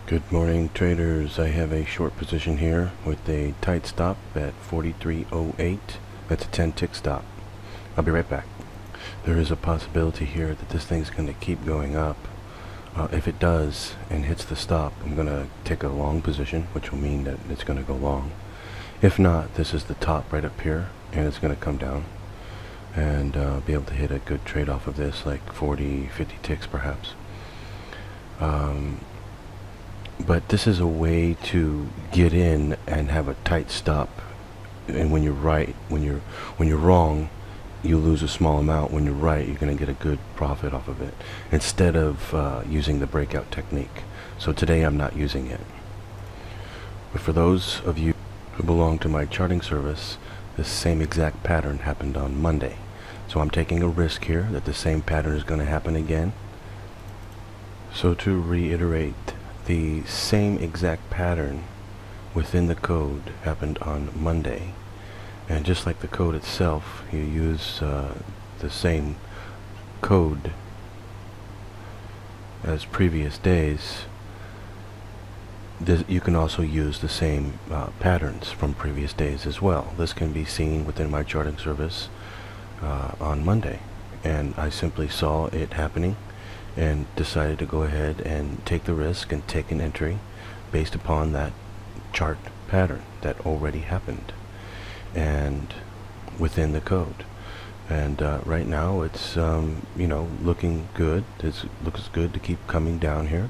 Good morning, traders. I have a short position here with a tight stop at 43.08. That's a 10 tick stop. I'll be right back. There is a possibility here that this thing's going to keep going up. If it does and hits the stop, I'm going to take a long position, which will mean that it's going to go long. If not, this is the top right up here, and it's going to come down and be able to hit a good trade off of this, like 40, 50 ticks perhaps. But this is a way to get in and have a tight stop. And when you're right, when you're wrong, you lose a small amount. When you're right, you're going to get a good profit off of it, instead of using the breakout technique. So today I'm not using it. But for those of you who belong to my charting service, this same exact pattern happened on Monday. So I'm taking a risk here that the same pattern is going to happen again. So to reiterate, the same exact pattern within the code happened on Monday, and just like the code itself, you use the same code as previous days. You can also use the same patterns from previous days as well. This can be seen within my charting service on Monday, and I simply saw it happening and decided to go ahead and take the risk and take an entry based upon that chart pattern that already happened and within the code. And right now it's looking good. It looks good to keep coming down here,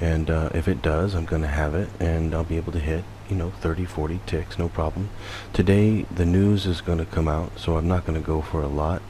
and if it does, I'm going to have it and I'll be able to hit 30, 40 ticks, no problem. Today the news is going to come out, so I'm not going to go for a lot.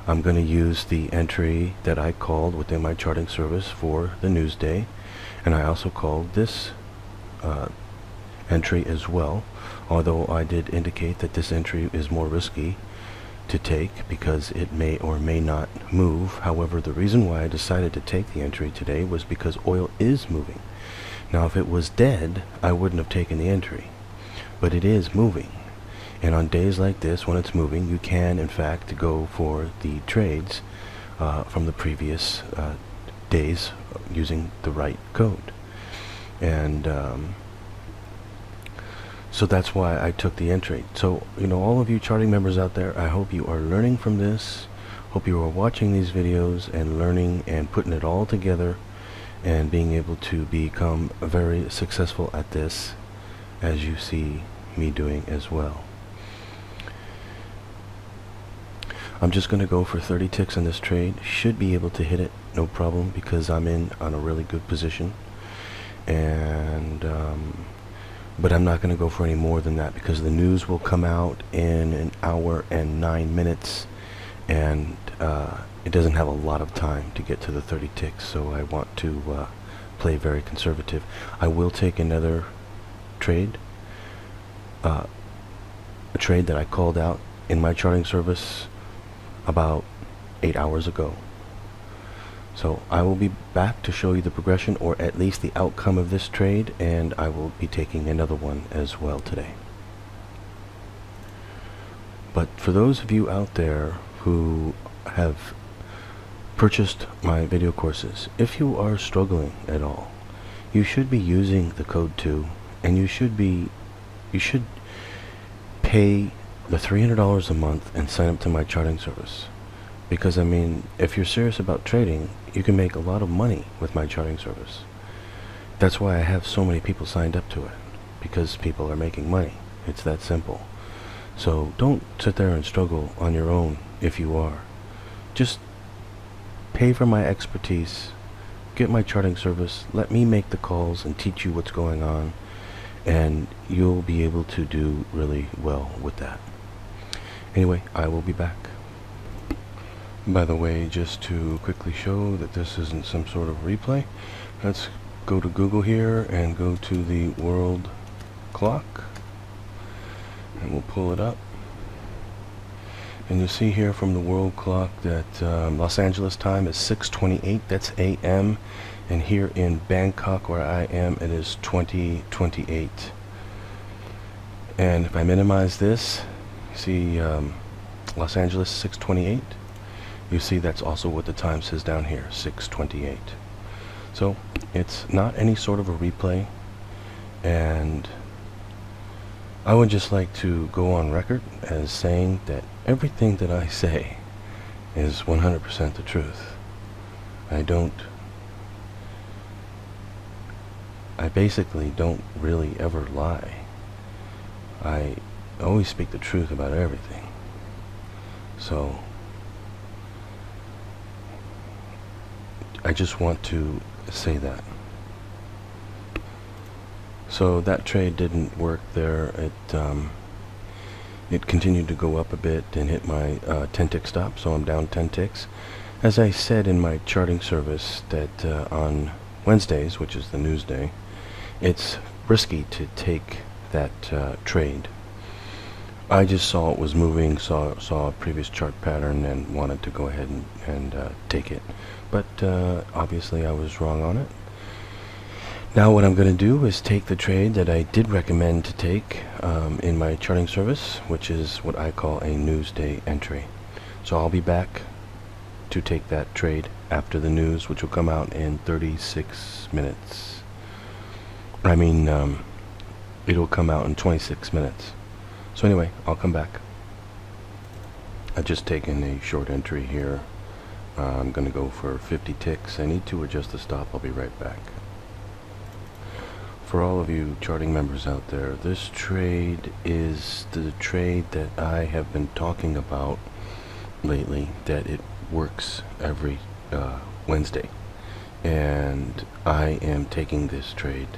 I'm going to use the entry that I called within my charting service for the news day, and I also called this entry as well, although I did indicate that this entry is more risky to take because it may or may not move. However, the reason why I decided to take the entry today was because oil is moving. Now, if it was dead, I wouldn't have taken the entry, but it is moving. And on days like this, when it's moving, you can, in fact, go for the trades from the previous days using the right code. And so that's why I took the entry. So, all of you charting members out there, I hope you are learning from this. Hope you are watching these videos and learning and putting it all together and being able to become very successful at this, as you see me doing as well. I'm just going to go for 30 ticks on this trade. Should be able to hit it, no problem, because I'm in on a really good position. And but I'm not going to go for any more than that, because the news will come out in an hour and 9 minutes, and it doesn't have a lot of time to get to the 30 ticks, so I want to play very conservative. I will take another trade, a trade that I called out in my charting service about 8 hours ago. So I will be back to show you the progression, or at least the outcome of this trade, and I will be taking another one as well today. But for those of you out there who have purchased my video courses, if you are struggling at all, you should be using the code 2, and you should pay the $300 a month and sign up to my charting service. Because if you're serious about trading, you can make a lot of money with my charting service. That's why I have so many people signed up to it, because people are making money. It's that simple. So don't sit there and struggle on your own if you are. Just pay for my expertise, get my charting service, let me make the calls and teach you what's going on, and you'll be able to do really well with that. Anyway, I will be back. By the way, just to quickly show that this isn't some sort of replay, let's go to Google here and go to the world clock, and we'll pull it up. And you'll see here from the world clock that Los Angeles time is 6:28, that's AM, and here in Bangkok, where I am, it is 20:28. And if I minimize this, see Los Angeles 6:28, you see that's also what the time says down here, 6:28. So it's not any sort of a replay, and I would just like to go on record as saying that everything that I say is 100% the truth. I basically don't really ever lie. I always speak the truth about everything. So I just want to say that. So that trade didn't work there. It continued to go up a bit and hit my 10 tick stop, so I'm down 10 ticks. As I said in my charting service that on Wednesdays, which is the news day, it's risky to take that trade. I just saw it was moving, saw a previous chart pattern and wanted to go ahead and take it. But obviously I was wrong on it. Now what I'm going to do is take the trade that I did recommend to take in my charting service, which is what I call a news day entry. So I'll be back to take that trade after the news, which will come out in 36 minutes. I mean, it'll come out in 26 minutes. So anyway, I'll come back. I've just taken a short entry here. I'm going to go for 50 ticks. I need to adjust the stop. I'll be right back. For all of you charting members out there, this trade is the trade that I have been talking about lately, that it works every Wednesday. And I am taking this trade.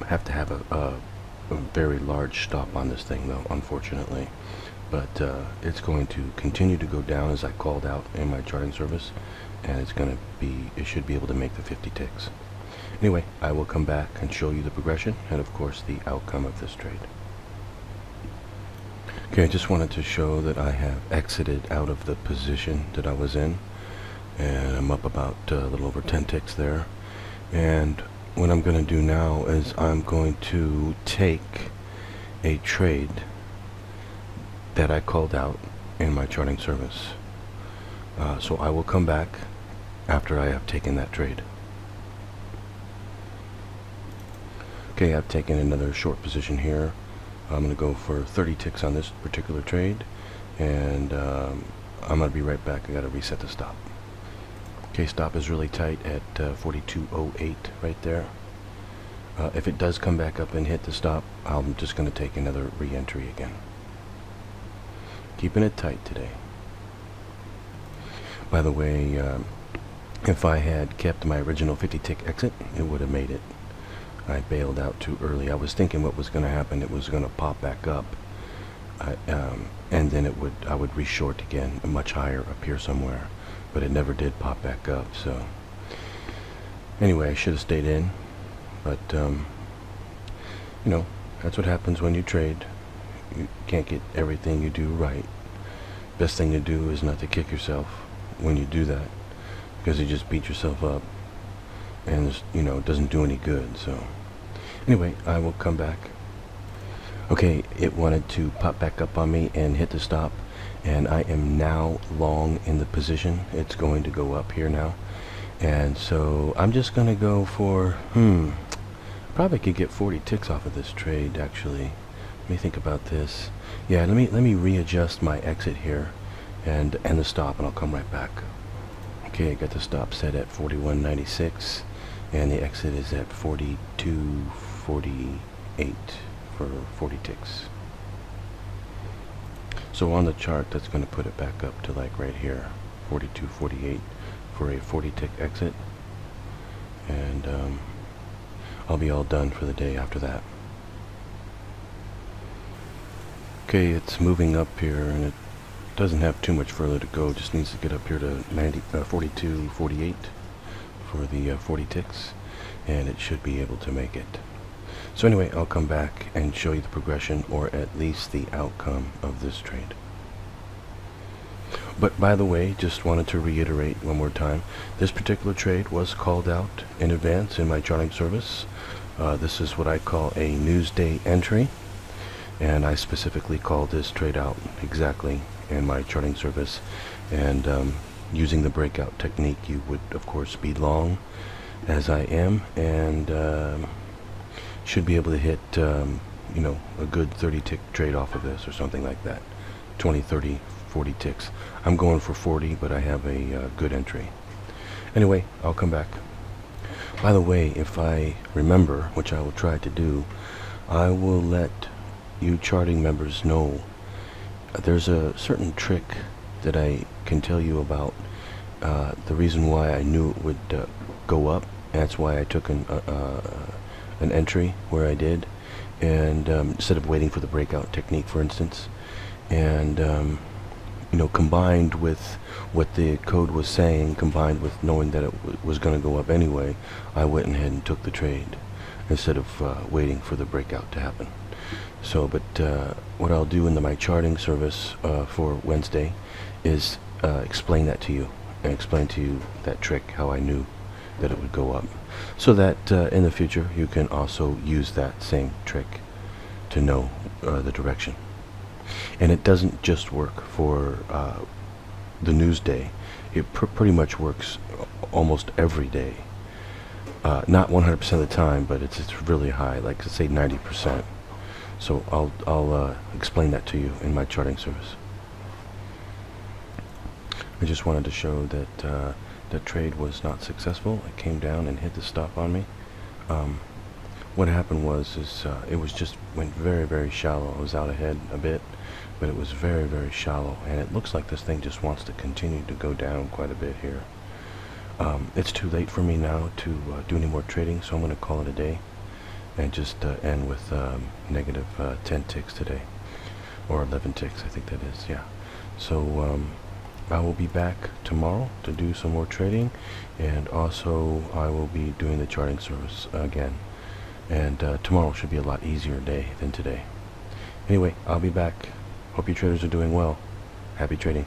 Have to have a very large stop on this thing though, unfortunately. But it's going to continue to go down as I called out in my charting service, and it should be able to make the 50 ticks. Anyway, I will come back and show you the progression and of course the outcome of this trade. Okay, I just wanted to show that I have exited out of the position that I was in, and I'm up about a little over 10 ticks there. And what I'm going to do now is I'm going to take a trade that I called out in my charting service. So I will come back after I have taken that trade. Okay, I've taken another short position here. I'm going to go for 30 ticks on this particular trade, and I'm going to be right back. I got to reset the stop. Okay, stop is really tight at 42.08 right there. If it does come back up and hit the stop, I'm just going to take another re-entry again. Keeping it tight today. By the way, if I had kept my original 50 tick exit, it would have made it. I bailed out too early. I was thinking what was going to happen. It was going to pop back up, and then I would reshort again, much higher up here somewhere. But it never did pop back up. So anyway, I should have stayed in. But you know, that's what happens when you trade. You can't get everything you do right. Best thing to do is not to kick yourself when you do that, because you just beat yourself up. And you know, it doesn't do any good. So anyway, I will come back. Okay, it wanted to pop back up on me and hit the stop, and I am now long in the position. It's going to go up here now, and so I'm just gonna go for probably could get 40 ticks off of this trade actually. Let me think about this. Yeah, let me readjust my exit here and the stop, and I'll come right back. Okay, I got the stop set at 41.96, and the exit is at 42.48 for 40 ticks. So on the chart, that's going to put it back up to like right here, 42.48 for a 40 tick exit, and I'll be all done for the day after that. Okay, it's moving up here, and it doesn't have too much further to go. Just needs to get up here to 42.48 for the 40 ticks, and it should be able to make it. So anyway, I'll come back and show you the progression, or at least the outcome of this trade. But by the way, just wanted to reiterate one more time, this particular trade was called out in advance in my charting service. This is what I call a news day entry, and I specifically called this trade out exactly in my charting service. And using the breakout technique, you would of course be long, as I am, and should be able to hit a good 30 tick trade off of this or something like that. 20, 30, 40 ticks. I'm going for 40, but I have a good entry. Anyway, I'll come back. By the way, if I remember, which I will try to do, I will let you charting members know there's a certain trick that I can tell you about. The reason why I knew it would go up, that's why I took an entry where I did, and instead of waiting for the breakout technique, for instance, and combined with what the code was saying, combined with knowing that it was going to go up anyway, I went ahead and took the trade instead of waiting for the breakout to happen. So, but what I'll do in my charting service for Wednesday is explain that to you, and explain to you that trick, how I knew that it would go up, so that in the future you can also use that same trick to know the direction. And it doesn't just work for the news day. It pretty much works almost every day. Not 100% of the time, but it's really high, like say 90%. So I'll explain that to you in my charting service. I just wanted to show that the trade was not successful. It came down and hit the stop on me. What happened was it was just went very, very shallow. I was out ahead a bit, but it was very, very shallow, and it looks like this thing just wants to continue to go down quite a bit here. It's too late for me now to do any more trading, so I'm going to call it a day and just end with negative 10 ticks today, or 11 ticks, I think that is, yeah. So I will be back tomorrow to do some more trading, and also I will be doing the charting service again. And tomorrow should be a lot easier day than today. Anyway, I'll be back. Hope you traders are doing well. Happy trading.